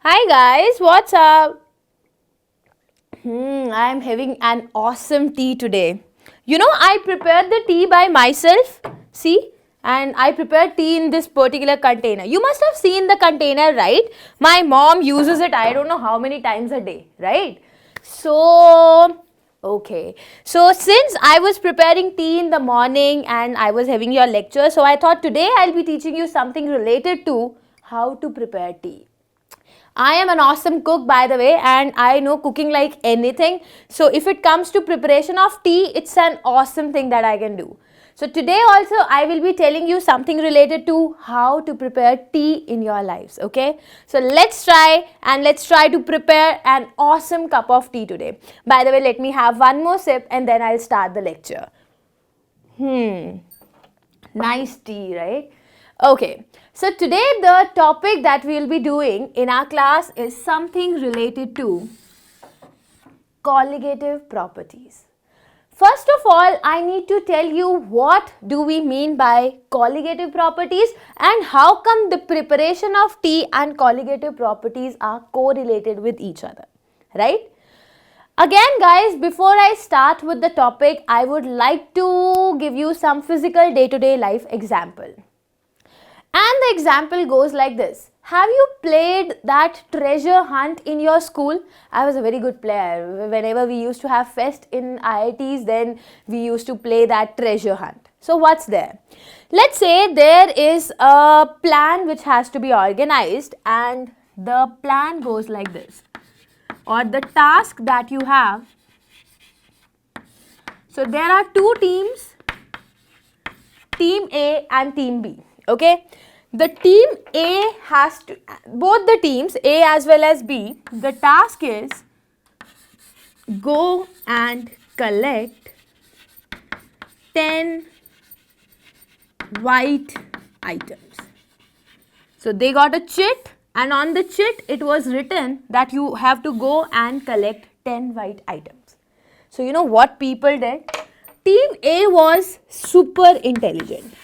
Hi guys, what's up? I'm having an awesome tea today. I prepared the tea by myself. See? And I prepared tea in this particular container. You must have seen the container, right? My mom uses it I don't know how many times a day, right? So, okay. So, since I was preparing tea in the morning and I was having your lecture, so I thought today I'll be teaching you something related to how to prepare tea. I am an awesome cook, by the way, and I know cooking like anything. So if it comes to preparation of tea, it's an awesome thing that I can do. So today also I will be telling you something related to how to prepare tea in your lives, okay? So let's try to prepare an awesome cup of tea today. By the way, let me have one more sip and then I'll start the lecture. Nice tea, right? Okay, so today the topic that we will be doing in our class is something related to colligative properties. First of all, I need to tell you what do we mean by colligative properties and how come the preparation of tea and colligative properties are correlated with each other, right? Again guys, before I start with the topic, I would like to give you some physical day-to-day life example. And the example goes like this. Have you played that treasure hunt in your school? I was a very good player. Whenever we used to have fest in IITs, then we used to play that treasure hunt. So what's there? Let's say there is a plan which has to be organized and the plan goes like this. Or the task that you have. So there are two teams, team A and team B. Okay, the team A has to, both the teams A as well as B, the task is go and collect 10 white items. So they got a chit and on the chit it was written that you have to go and collect 10 white items. So you know what people did? Team A was super intelligent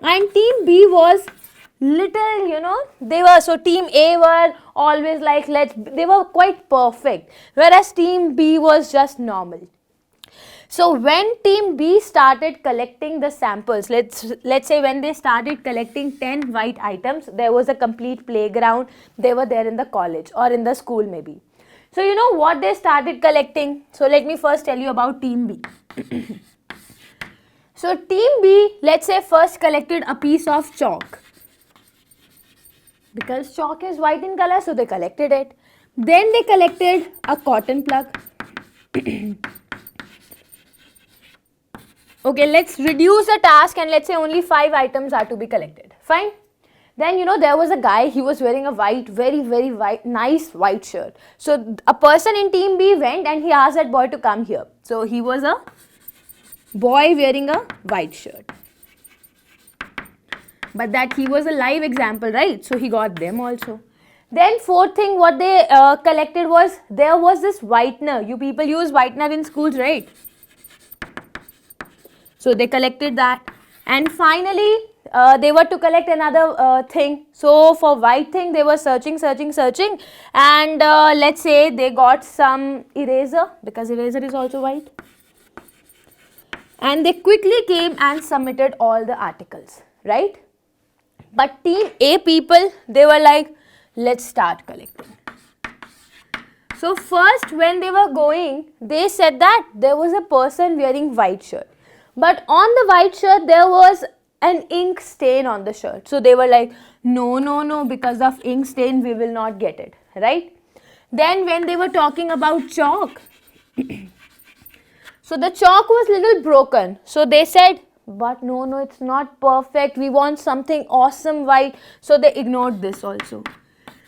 and team B was little, so team A were always like, they were quite perfect, whereas team B was just normal. So when team B started collecting the samples, let's say when they started collecting 10 white items, there was a complete playground, they were there in the college or in the school maybe. So you know what they started collecting? So let me first tell you about team B. So team B, let's say first collected a piece of chalk. Because chalk is white in color, so they collected it. Then they collected a cotton plug. Okay, let's reduce the task and let's say only 5 items are to be collected. Fine. Then there was a guy, he was wearing a white, very white, nice white shirt. So a person in team B went and he asked that boy to come here. So he was a boy wearing a white shirt. But that he was a live example, right? So he got them also. Then fourth thing what they collected was, there was this whitener. You people use whitener in schools, right? So they collected that. And finally, they were to collect another thing. So for white thing, they were searching. And let's say they got some eraser, because eraser is also white. And they quickly came and submitted all the articles, right? But team A people, they were like, let's start collecting. So first when they were going, they said that there was a person wearing white shirt. But on the white shirt, there was an ink stain on the shirt. So they were like, no, because of ink stain, we will not get it, right? Then when they were talking about chalk, so the chalk was little broken. So they said, but no, it's not perfect. We want something awesome white. So they ignored this also.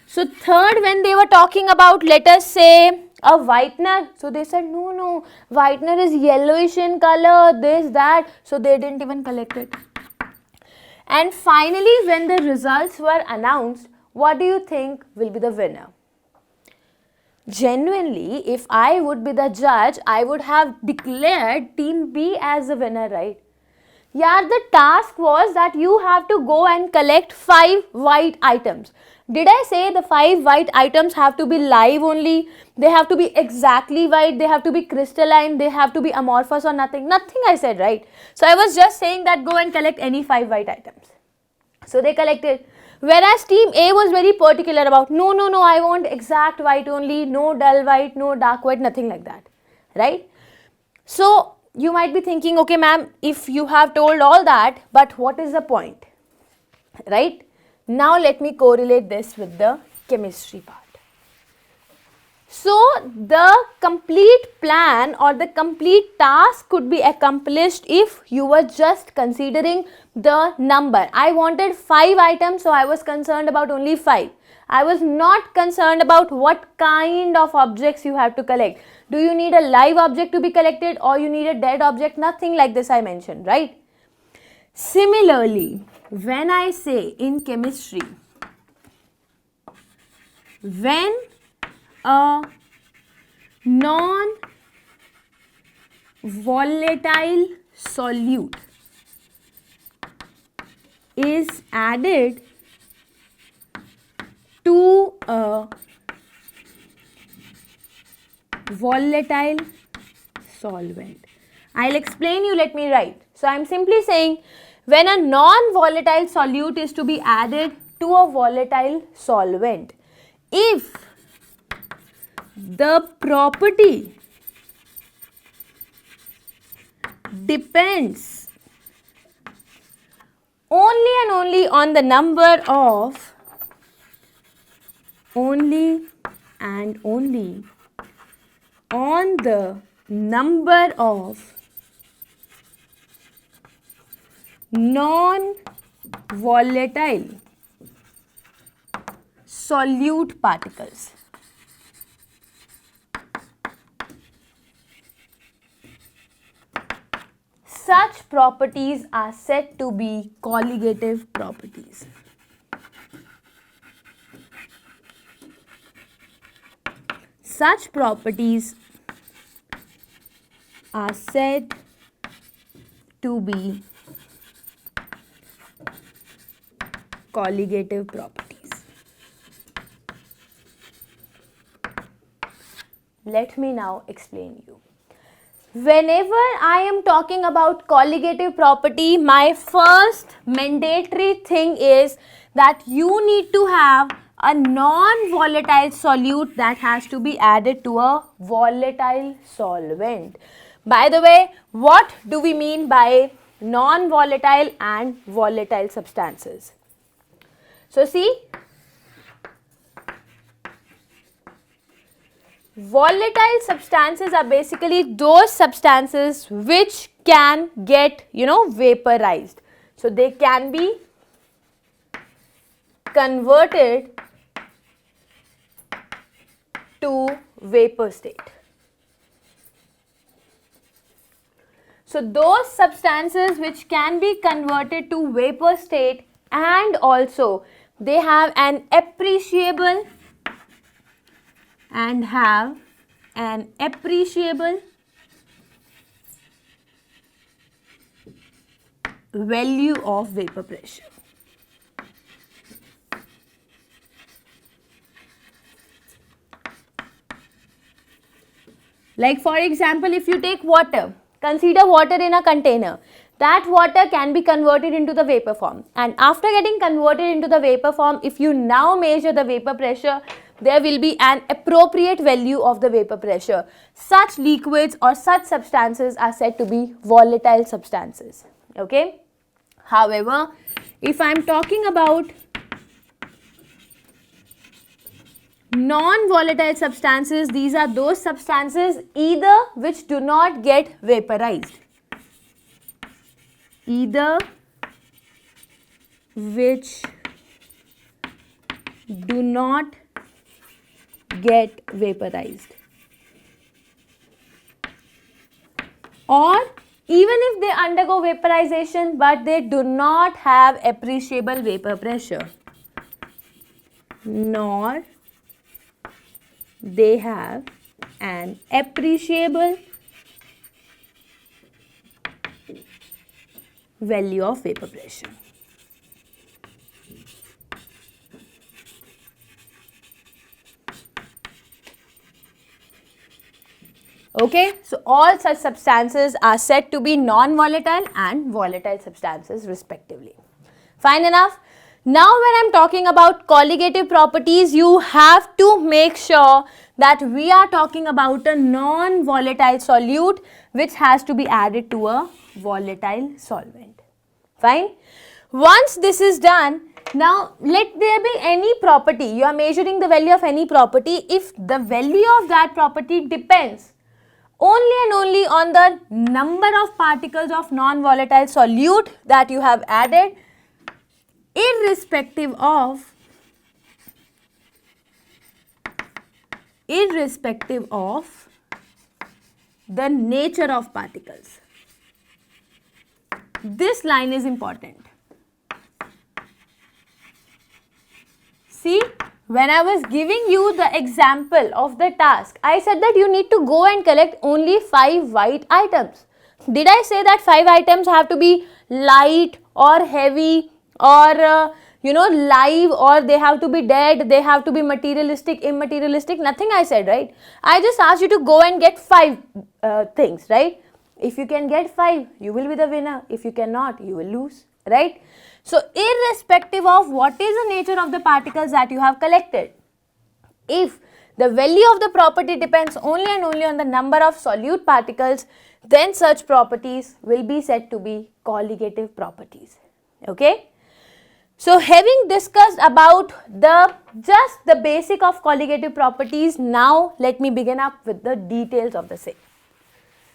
So third, when they were talking about, let us say, a whitener. So they said, no, whitener is yellowish in color, this, that. So they didn't even collect it. And finally, when the results were announced, what do you think will be the winner? Genuinely, if I would be the judge, I would have declared team B as the winner, right? Yeah, the task was that you have to go and collect 5 white items. Did I say the 5 white items have to be live only? They have to be exactly white, they have to be crystalline, they have to be amorphous or nothing? Nothing I said, right? So I was just saying that go and collect any 5 white items. So they collected. Whereas team A was very particular about, no, I want exact white only, no dull white, no dark white, nothing like that, right? So you might be thinking, okay ma'am, if you have told all that, but what is the point, right? Now let me correlate this with the chemistry part. So the complete plan or the complete task could be accomplished if you were just considering the number. I wanted 5 items, so I was concerned about only 5. I was not concerned about what kind of objects you have to collect. Do you need a live object to be collected or you need a dead object? Nothing like this I mentioned, right? Similarly, when I say in chemistry, when a non-volatile solute is added to a volatile solvent. I'll explain you, let me write. So I'm simply saying when a non-volatile solute is to be added to a volatile solvent, if the property depends only and only on the number of non-volatile solute particles. Such properties are said to be colligative properties. Such properties are said to be colligative properties. Let me now explain you. Whenever I am talking about colligative property, my first mandatory thing is that you need to have a non-volatile solute that has to be added to a volatile solvent. By the way, what do we mean by non-volatile and volatile substances? So see, volatile substances are basically those substances which can get, vaporized. So they can be converted to vapor state. So those substances which can be converted to vapor state and also they have an appreciable value of vapor pressure. Like for example, if you take water, consider water in a container. That water can be converted into the vapor form, and after getting converted into the vapor form, if you now measure the vapor pressure, there will be an appropriate value of the vapor pressure. Such liquids or such substances are said to be volatile substances. Okay. However, if I am talking about non-volatile substances, these are those substances either which do not get vaporized, or even if they undergo vaporization but they do not have appreciable vapor pressure, nor they have an appreciable value of vapor pressure. Okay, so all such substances are said to be non-volatile and volatile substances respectively. Fine enough. Now when I'm talking about colligative properties, you have to make sure that we are talking about a non-volatile solute which has to be added to a volatile solvent. Fine. Once this is done, now let there be any property, you are measuring the value of any property. If the value of that property depends only and only on the number of particles of non-volatile solute that you have added, irrespective of the nature of particles. This line is important. See, when I was giving you the example of the task, I said that you need to go and collect only 5 white items. Did I say that 5 items have to be light or heavy or live, or they have to be dead, they have to be materialistic, immaterialistic? Nothing I said, right? I just asked you to go and get 5 things, right? If you can get 5, you will be the winner. If you cannot, you will lose, right? So, irrespective of what is the nature of the particles that you have collected, if the value of the property depends only and only on the number of solute particles, then such properties will be said to be colligative properties. Okay? So, having discussed about just the basic of colligative properties, now let me begin up with the details of the same.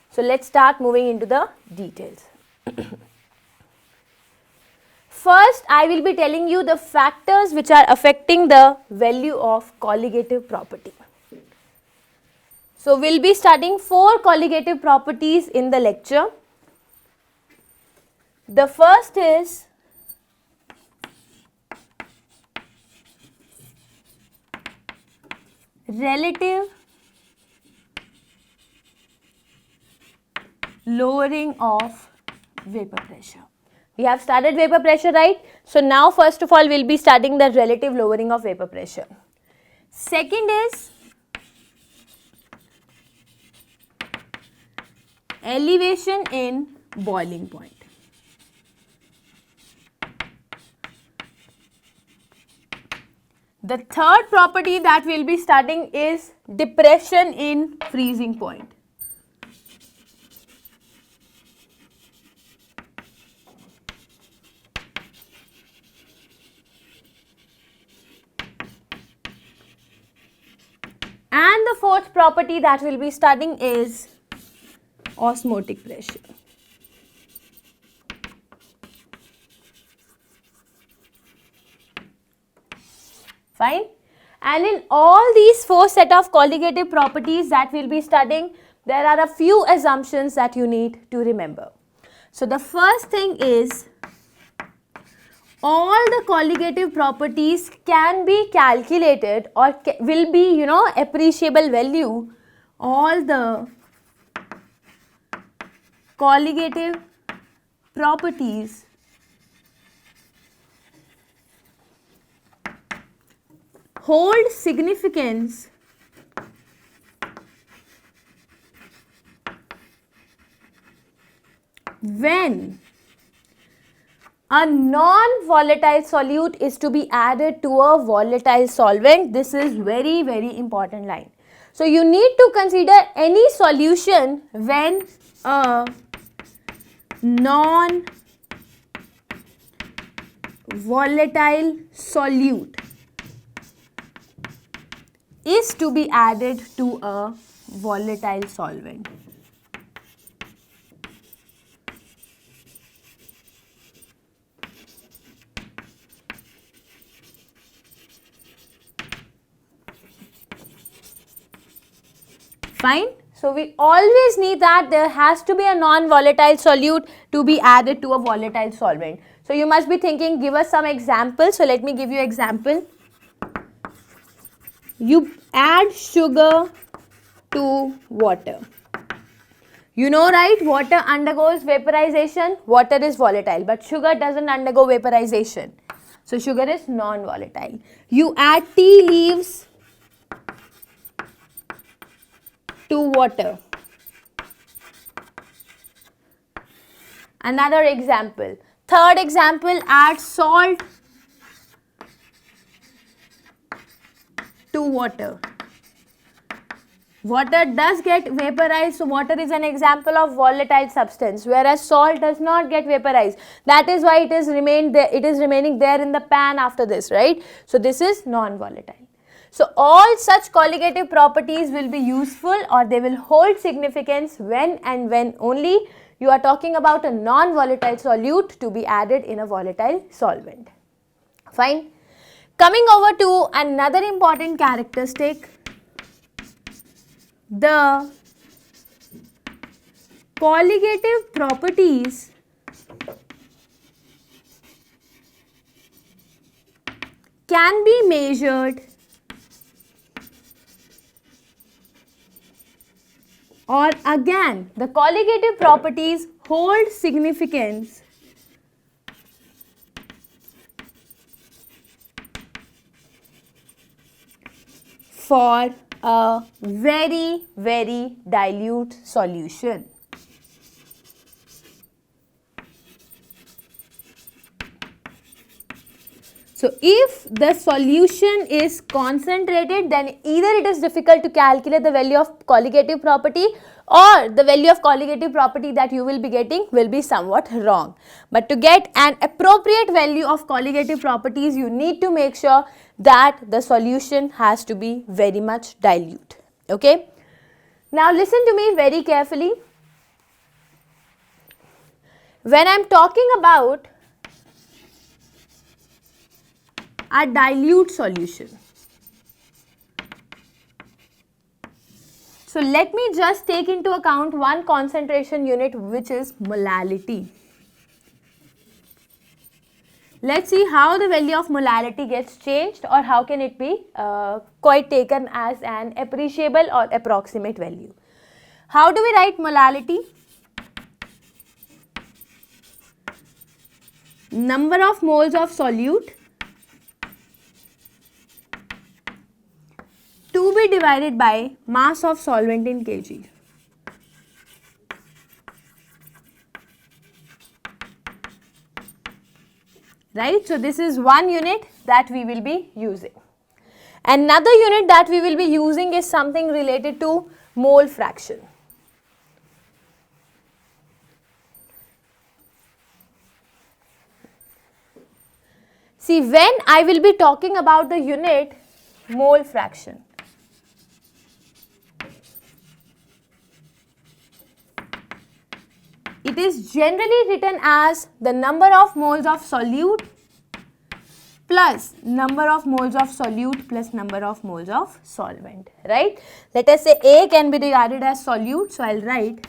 So, let's start moving into the details. First, I will be telling you the factors which are affecting the value of colligative property. So, we will be studying 4 colligative properties in the lecture. The first is relative lowering of vapor pressure. We have studied vapor pressure, right? So, now first of all, we will be studying the relative lowering of vapor pressure. Second is elevation in boiling point. The third property that we will be studying is depression in freezing point. And the fourth property that we will be studying is osmotic pressure. Fine. And in all these 4 set of colligative properties that we will be studying, there are a few assumptions that you need to remember. So, the first thing is all the colligative properties can be calculated or will be appreciable value. All the colligative properties hold significance when a non-volatile solute is to be added to a volatile solvent. This is very, very important line. So, you need to consider any solution when a non-volatile solute is to be added to a volatile solvent. Fine. So, we always need that there has to be a non-volatile solute to be added to a volatile solvent. So, you must be thinking, give us some examples. So, let me give you example. You add sugar to water. You know, right, water undergoes vaporization, water is volatile, but sugar doesn't undergo vaporization. So, sugar is non-volatile. You add tea leaves to water. Another example. Third example, add salt to water. Water does get vaporized, so water is an example of volatile substance, whereas salt does not get vaporized. That is why it is remaining there in the pan after this, right? So this is non-volatile. So all such colligative properties will be useful, or they will hold significance when and when only you are talking about a non-volatile solute to be added in a volatile solvent. Fine. Coming over to another important characteristic, the colligative properties can be measured or again the colligative properties hold significance for a very, very dilute solution. So if the solution is concentrated, then either it is difficult to calculate the value of colligative property, or the value of colligative property that you will be getting will be somewhat wrong. But to get an appropriate value of colligative properties, you need to make sure that the solution has to be very much dilute. Okay. Now listen to me very carefully. When I am talking about a dilute solution, so let me just take into account one concentration unit, which is molality. Let's see how the value of molality gets changed, or how can it be quite taken as an appreciable or approximate value. How do we write molality? Number of moles of solute to be divided by mass of solvent in kg. Right, so this is one unit that we will be using. Another unit that we will be using is something related to mole fraction. See, when I will be talking about the unit mole fraction, it is generally written as the number of moles of solute plus number of moles of solute plus number of moles of solvent, right? Let us say A can be regarded as solute, so I will write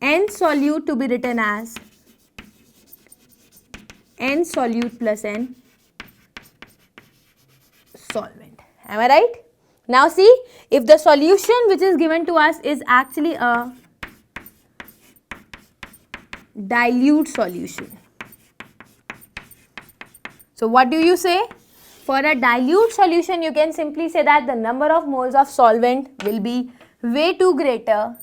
N solute to be written as N solute plus N solvent. Am I right? Now see, if the solution which is given to us is actually a dilute solution, so what do you say? For a dilute solution, you can simply say that the number of moles of solvent will be way too greater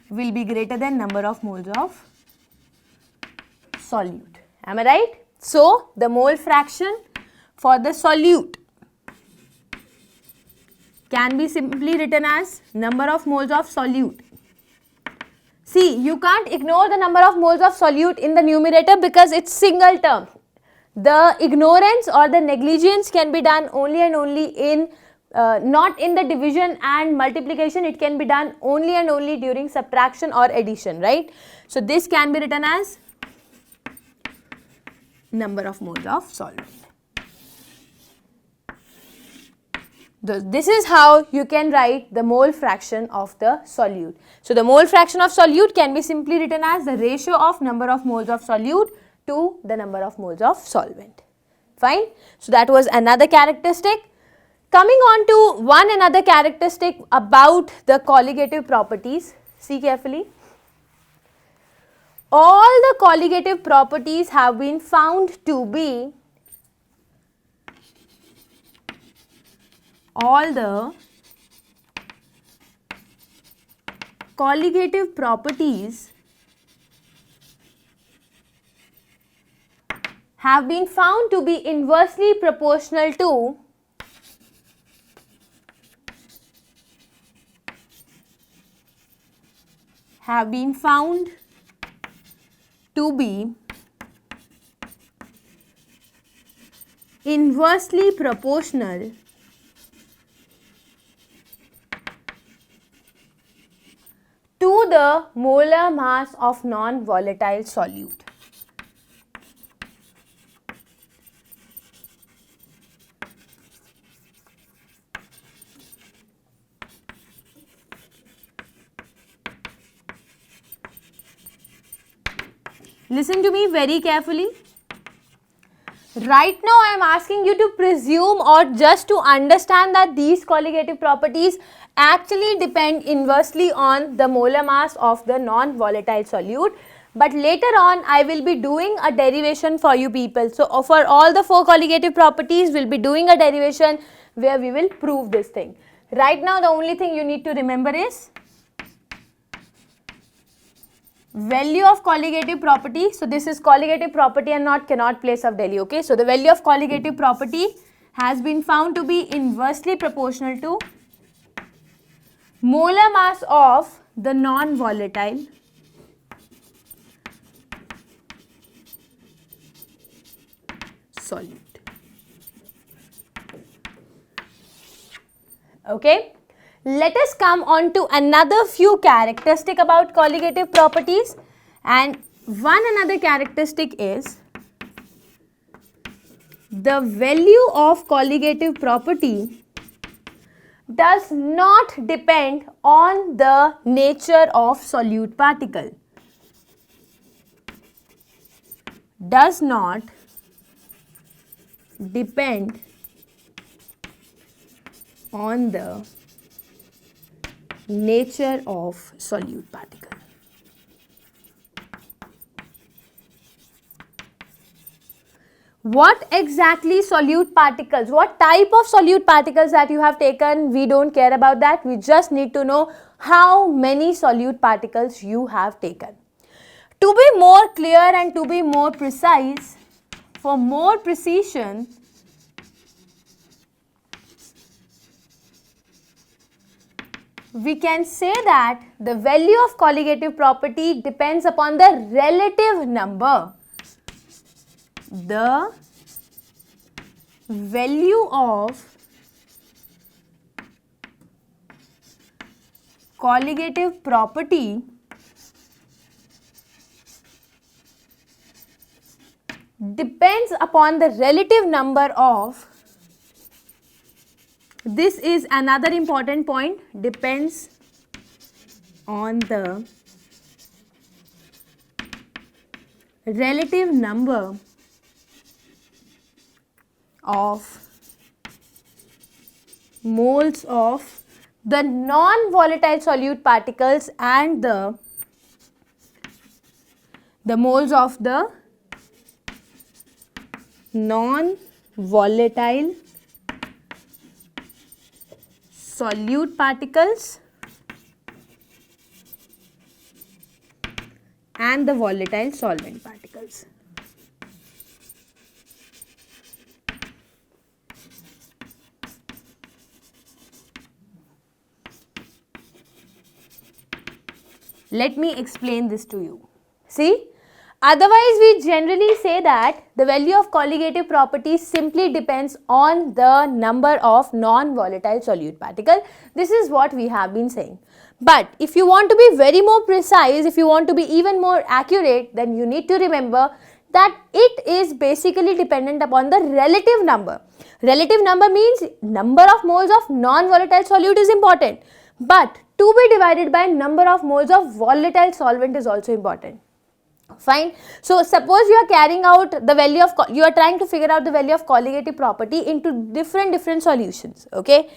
than number of moles of solute. Am I right? So, the mole fraction for the solute can be simply written as number of moles of solute. See, you can't ignore the number of moles of solute in the numerator because it's single term. The ignorance or the negligence can be done only and only in not in the division and multiplication. It can be done only and only during subtraction or addition, right? So, this can be written as number of moles of solvent. This is how you can write the mole fraction of the solute. So, the mole fraction of solute can be simply written as the ratio of number of moles of solute to the number of moles of solvent. Fine. So, that was another characteristic. Coming on to another characteristic about the colligative properties. See carefully. All the colligative properties have been found to be all the colligative properties have been found to be inversely proportional to inversely proportional to the molar mass of non-volatile solute. Listen to me very carefully. Right now I am asking you to presume or just to understand that these colligative properties actually depend inversely on the molar mass of the non-volatile solute. But later on I will be doing a derivation for you people. So for all the 4 colligative properties we will be doing a derivation where we will prove this thing. Right now the only thing you need to remember is value of colligative property. So this is colligative property and not cannot place of Delhi. Okay, so the value of colligative property has been found to be inversely proportional to molar mass of the non-volatile solute. Okay. Let us come on to another few characteristic about colligative properties, and one another characteristic is the value of colligative property does not depend on the nature of solute particle. Does not depend on the nature of solute particle. What exactly solute particles, what type of solute particles that you have taken, we don't care about that. We just need to know how many solute particles you have taken. To be more clear and to be more precise, for more precision, we can say that the value of colligative property depends upon the relative number. The value of colligative property depends upon the relative number of, this is another important point, depends on the relative number of moles of the non-volatile solute particles and the moles of the non-volatile solute particles and the volatile solvent particles. Let me explain this to you. See, otherwise we generally say that the value of colligative property simply depends on the number of non-volatile solute particle. This is what we have been saying. But if you want to be very more precise, if you want to be even more accurate, then you need to remember that it is basically dependent upon the relative number. Relative number means number of moles of non-volatile solute is important, but to be divided by number of moles of volatile solvent is also important. Fine. So suppose you are carrying out the value of, you are trying to figure out the value of colligative property into different solutions. Okay.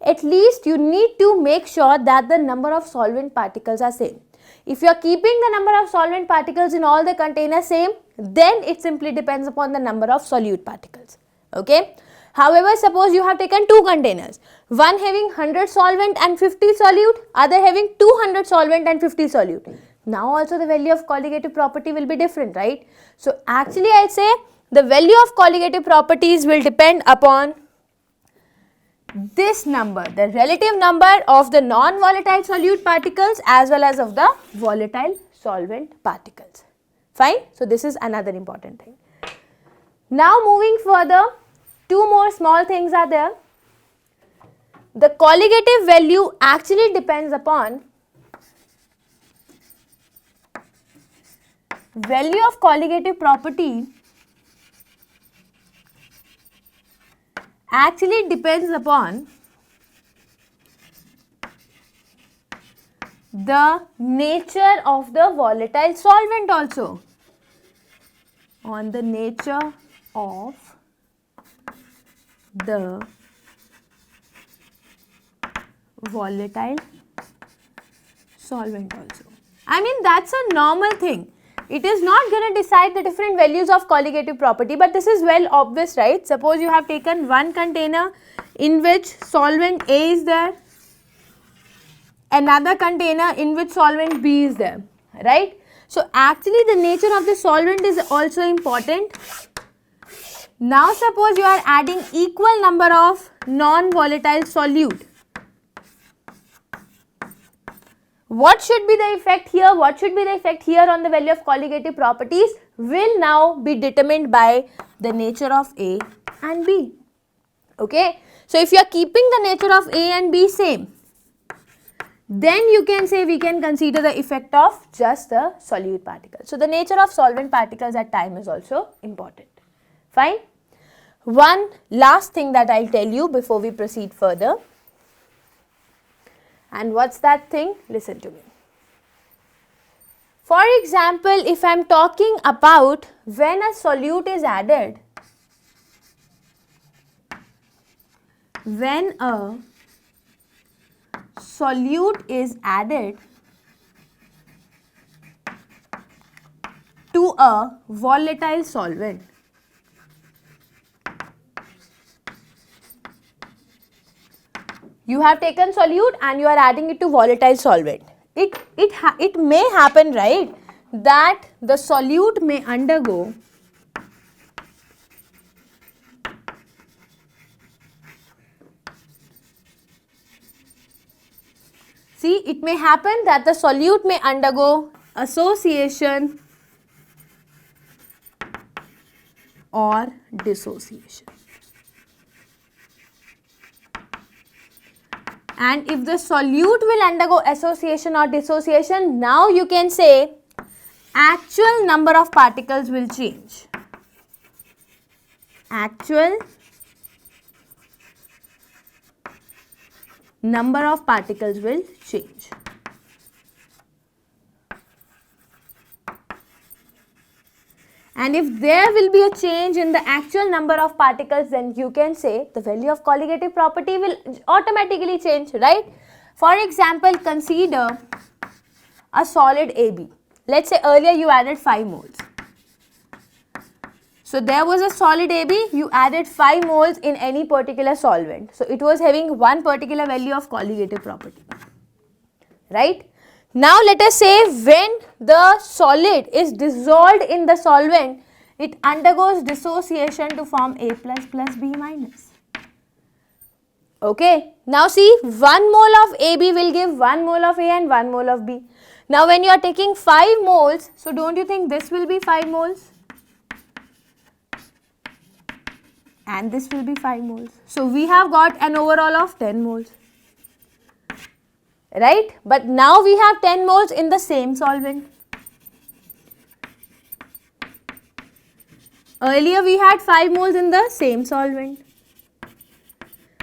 At least you need to make sure that the number of solvent particles are same. If you are keeping the number of solvent particles in all the containers same, then it simply depends upon the number of solute particles. Okay. However, suppose you have taken two containers, one having 100 solvent and 50 solute, other having 200 solvent and 50 solute. Now also the value of colligative property will be different, right? So actually I'll say the value of colligative properties will depend upon this number, the relative number of the non-volatile solute particles as well as of the volatile solvent particles. Fine? So this is another important thing. Now moving further, two more small things are there. The colligative value actually depends upon value of colligative property actually depends upon the nature of the volatile solvent also, on the nature of the volatile solvent also. I mean, that's a normal thing. It is not going to decide the different values of colligative property, but this is well obvious, right? Suppose you have taken one container in which solvent A is there, another container in which solvent B is there, right? So actually the nature of the solvent is also important. Now suppose you are adding equal number of non-volatile solute. What should be the effect here? What should be the effect here on the value of colligative properties will now be determined by the nature of A and B. Okay. So if you are keeping the nature of A and B same, then you can say we can consider the effect of just the solute particles. So the nature of solvent particles at time is also important. Fine. One last thing that I'll tell you before we proceed further. And what's that thing? Listen to me. For example, if I'm talking about when a solute is added, when a solute is added to a volatile solvent, you have taken solute and you are adding it to volatile solvent. It may happen, right, that the solute may undergo association or dissociation. And if the solute will undergo association or dissociation, now you can say actual number of particles will change. Actual number of particles will change. And if there will be a change in the actual number of particles, then you can say the value of colligative property will automatically change, right? For example, consider a solid AB. Let's say earlier you added 5 moles. So there was a solid AB, you added 5 moles in any particular solvent. So it was having one particular value of colligative property, right? Now let us say when the solid is dissolved in the solvent, it undergoes dissociation to form A plus plus B minus. Okay. Now see, 1 mole of AB will give 1 mole of A and 1 mole of B. Now when you are taking 5 moles, so don't you think this will be 5 moles? And this will be 5 moles. So we have got an overall of 10 moles. Right? But now we have 10 moles in the same solvent. Earlier we had 5 moles in the same solvent.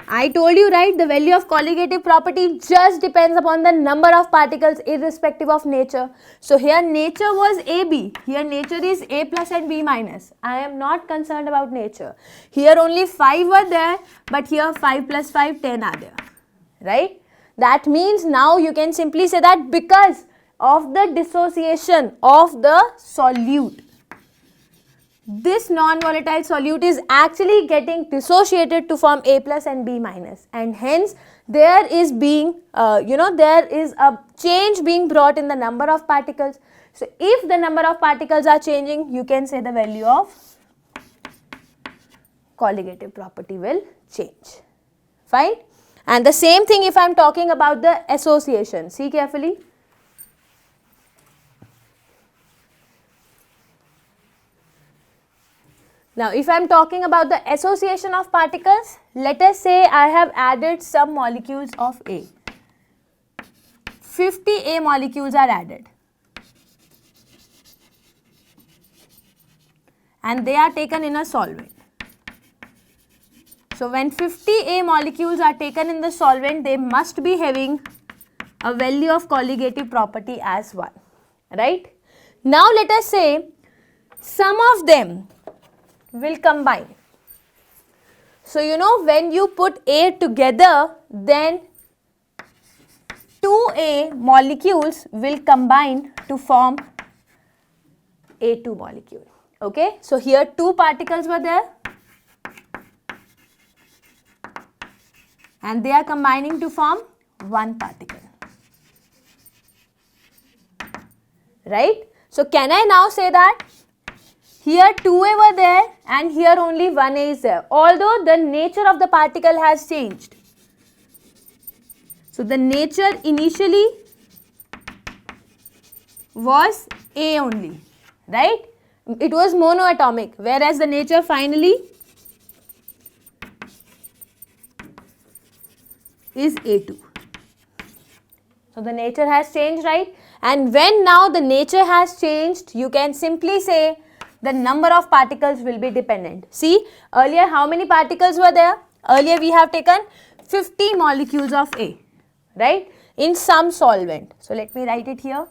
I told you, right, the value of colligative property just depends upon the number of particles irrespective of nature. So here nature was AB, here nature is A plus and B minus. I am not concerned about nature. Here only 5 were there, but here 5 plus 5, 10 are there, right? That means now you can simply say that because of the dissociation of the solute, this non-volatile solute is actually getting dissociated to form A plus and B minus, and hence there is being, there is a change being brought in the number of particles. So if the number of particles are changing, you can say the value of colligative property will change. Fine. And the same thing if I am talking about the association. See carefully. Now, if I am talking about the association of particles, let us say I have added some molecules of A. 50 A molecules are added. And they are taken in a solvent. So, when 50 A molecules are taken in the solvent, they must be having a value of colligative property as 1. Right? Now, let us say some of them will combine. So, when you put A together, then 2A molecules will combine to form A2 molecule. Okay. So, here 2 particles were there and they are combining to form 1 particle. Right. So, can I now say that here 2A were there and here only 1A is there, although the nature of the particle has changed. So, the nature initially was A only, right? It was monoatomic, whereas the nature finally is A2. So, the nature has changed, right? And when now the nature has changed, you can simply say the number of particles will be dependent. See, earlier how many particles were there? Earlier we have taken 50 molecules of A, right, in some solvent. So, let me write it here.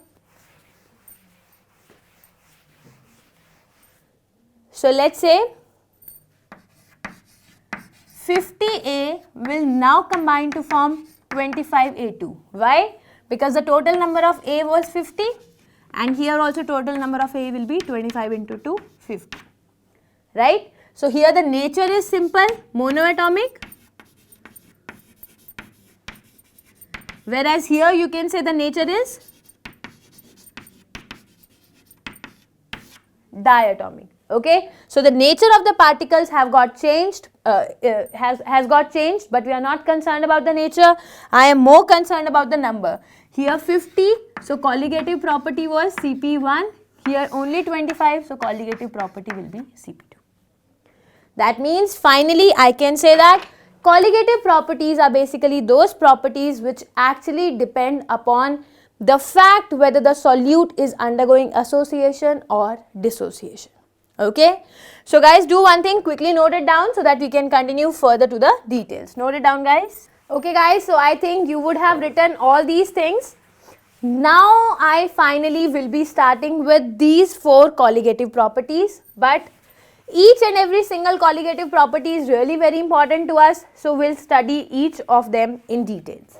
So, let us say 50A will now combine to form 25A2. Why? Because the total number of A was 50. And here also total number of A will be 25 into 2, 50, right. So, here the nature is simple, monoatomic, whereas here you can say the nature is diatomic. Okay. So, the nature of the particles have got changed, has got changed, but we are not concerned about the nature. I am more concerned about the number. Here 50, so colligative property was Cp1, here only 25, so colligative property will be Cp2. That means finally I can say that colligative properties are basically those properties which actually depend upon the fact whether the solute is undergoing association or dissociation. Okay. So, guys, do one thing, quickly note it down so that we can continue further to the details. Note it down, guys. Okay, guys, so I think you would have written all these things. Now, I finally will be starting with these 4 colligative properties, but each and every single colligative property is really very important to us. So, we will study each of them in details.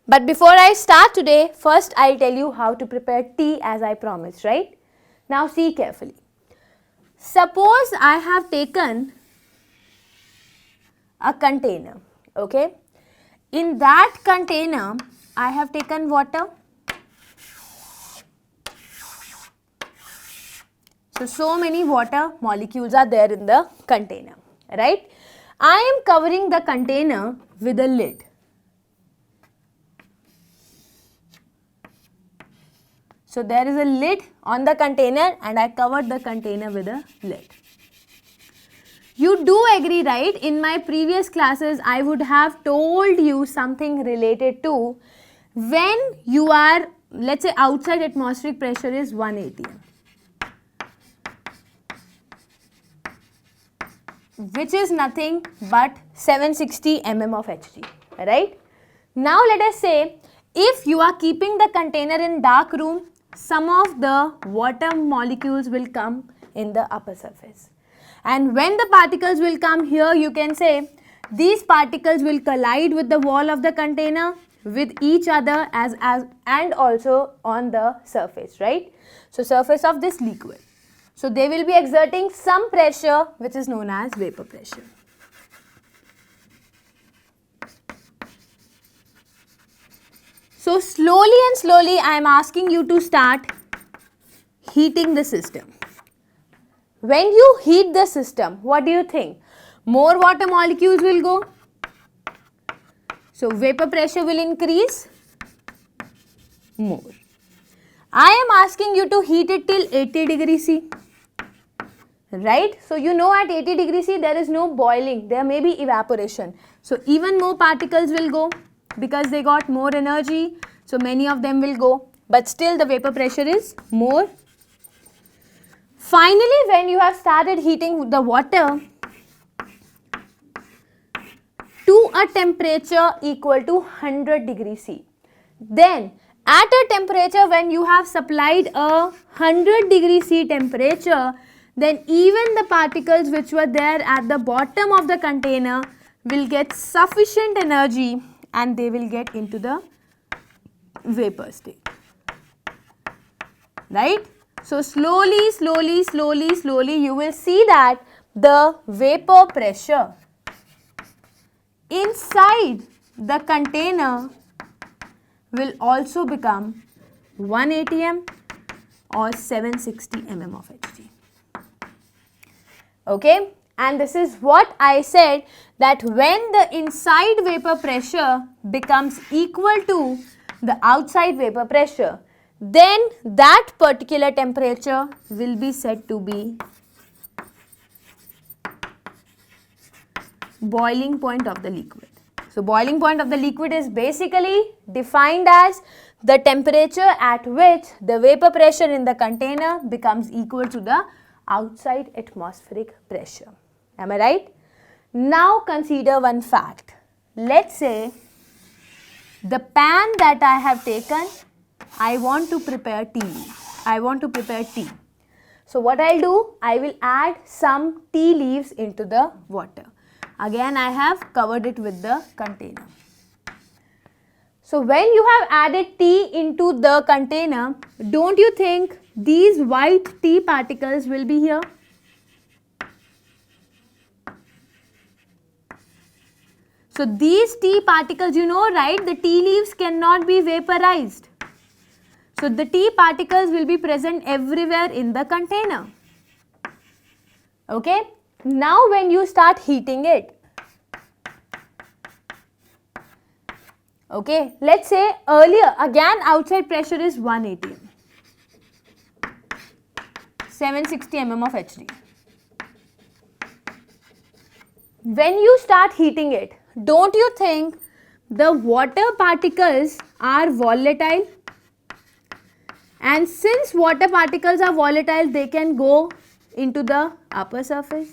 But before I start today, first I will tell you how to prepare tea as I promised, right? Now, see carefully. Suppose I have taken a container, okay. In that container, I have taken water. So many water molecules are there in the container, right. I am covering the container with a lid. So, there is a lid on the container and I covered the container with a lid. You do agree, right? In my previous classes, I would have told you something related to when you are, let's say, outside atmospheric pressure is 1 atm, which is nothing but 760 mm of Hg, right? Now, let us say if you are keeping the container in dark room, some of the water molecules will come in the upper surface. And when the particles will come here, you can say these particles will collide with the wall of the container, with each other and also on the surface, right? So, surface of this liquid. So they will be exerting some pressure which is known as vapor pressure. So slowly and slowly I am asking you to start heating the system. When you heat the system, what do you think? More water molecules will go. So vapor pressure will increase more. I am asking you to heat it till 80 degrees C. Right? So you know at 80 degrees C there is no boiling, there may be evaporation. So even more particles will go because they got more energy. So many of them will go, but still the vapor pressure is more. Finally, when you have started heating the water to a temperature equal to 100 degrees C, then at a temperature when you have supplied a 100 degrees C temperature, then even the particles which were there at the bottom of the container will get sufficient energy and they will get into the vapor state. Right? So slowly you will see that the vapor pressure inside the container will also become 1 atm or 760 mm of Hg. Okay, and this is what I said, that when the inside vapor pressure becomes equal to the outside vapor pressure, then that particular temperature will be said to be boiling point of the liquid. So boiling point of the liquid is basically defined as the temperature at which the vapor pressure in the container becomes equal to the outside atmospheric pressure. Am I right? Now consider one fact. Let's say the pan that I have taken, I want to prepare tea. I want to prepare tea. So what I'll do, I will add some tea leaves into the water. Again, I have covered it with the container. So when you have added tea into the container, don't you think these white tea particles will be here? So these tea particles, you know, right, the tea leaves cannot be vaporized. So the tea particles will be present everywhere in the container. Okay. Now when you start heating it, okay, let's say earlier, again outside pressure is 1 atm, 760 mm of Hg. When you start heating it, don't you think the water particles are volatile? And since water particles are volatile, they can go into the upper surface.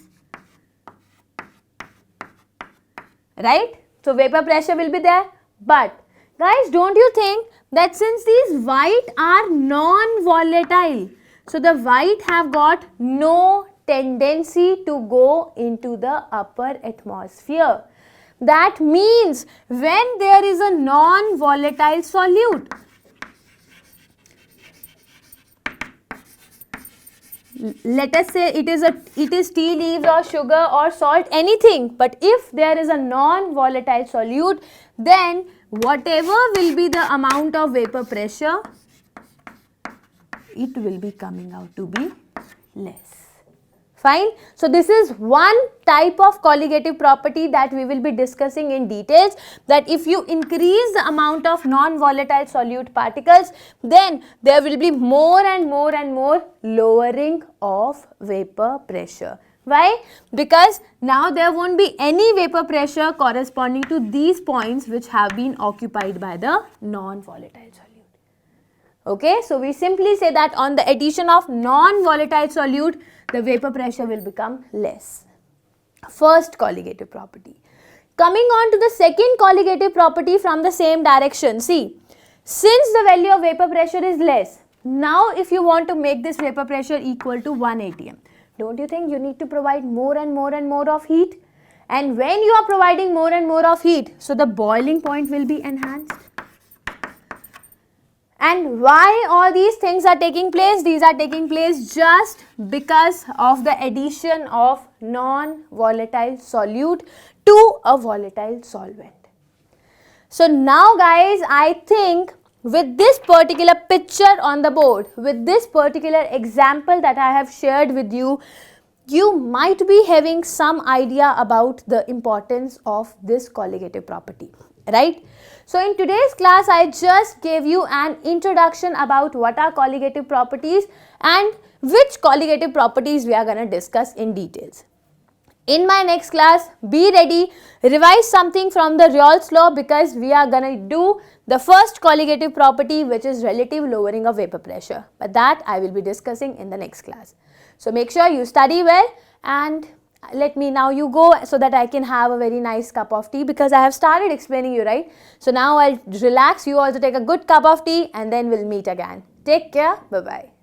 Right? So vapor pressure will be there. But guys, don't you think that since these white are non-volatile, so the white have got no tendency to go into the upper atmosphere. That means when there is a non-volatile solute, let us say it is tea leaves or sugar or salt, anything, but if there is a non-volatile solute, then whatever will be the amount of vapor pressure, it will be coming out to be less. Fine. So this is one type of colligative property that we will be discussing in details, that if you increase the amount of non-volatile solute particles, then there will be more and more lowering of vapor pressure. Why? Because now there won't be any vapor pressure corresponding to these points which have been occupied by the non-volatile solute. Okay, so we simply say that on the addition of non-volatile solute, the vapor pressure will become less. First colligative property. Coming on to the second colligative property from the same direction. See, since the value of vapor pressure is less, now if you want to make this vapor pressure equal to 1 atm, don't you think you need to provide more and more of heat? And when you are providing more and more of heat, so the boiling point will be enhanced. And why all these things are taking place? These are taking place just because of the addition of non-volatile solute to a volatile solvent. So now guys, I think with this particular picture on the board, with this particular example that I have shared with you, you might be having some idea about the importance of this colligative property, right? So in today's class, I just gave you an introduction about what are colligative properties and which colligative properties we are going to discuss in details. In my next class, be ready, revise something from the Reol's law because we are going to do the first colligative property, which is relative lowering of vapor pressure. But that I will be discussing in the next class. So make sure you study well and let me now you go so that I can have a very nice cup of tea because I have started explaining you, right? So now I'll relax, you also take a good cup of tea and then we'll meet again. Take care, bye-bye.